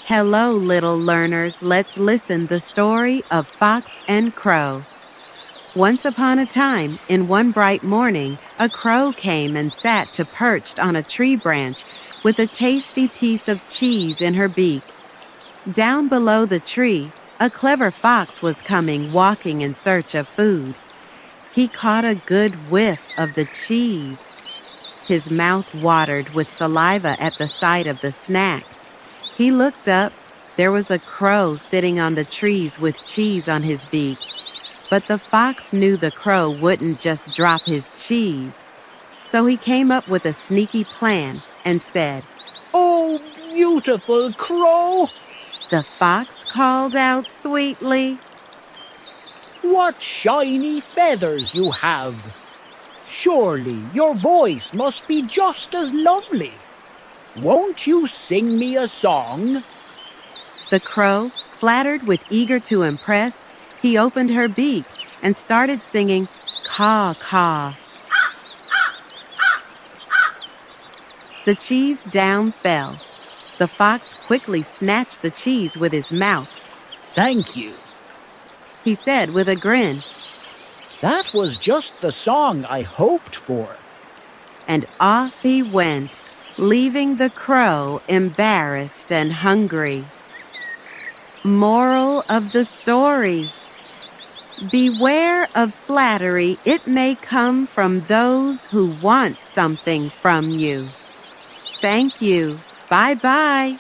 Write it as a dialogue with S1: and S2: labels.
S1: Hello, little learners. Let's listen the story of Fox and Crow. Once upon a time, in one bright morning, a crow came and sat to perched on a tree branch with a tasty piece of cheese in her beak. Down below the tree, a clever fox was coming, walking in search of food. He caught a good whiff of the cheese. His mouth watered with saliva at the sight of the snack. He looked up. There was a crow sitting on the trees with cheese on his beak. But the fox knew the crow wouldn't just drop his cheese. So he came up with a sneaky plan and said,
S2: "Oh, beautiful crow!"
S1: The fox called out sweetly,
S2: "What shiny feathers you have! Surely your voice must be just as lovely. Won't you sing me a song?"
S1: The crow, flattered with eager to impress, he opened her beak and started singing, "Caw, caw." The cheese down fell. The fox quickly snatched the cheese with his mouth.
S2: "Thank you,"
S1: he said with a grin.
S2: "That was just the song I hoped for."
S1: And off he went, leaving the crow embarrassed and hungry. Moral of the story: beware of flattery. It may come from those who want something from you. Thank you. Bye-bye.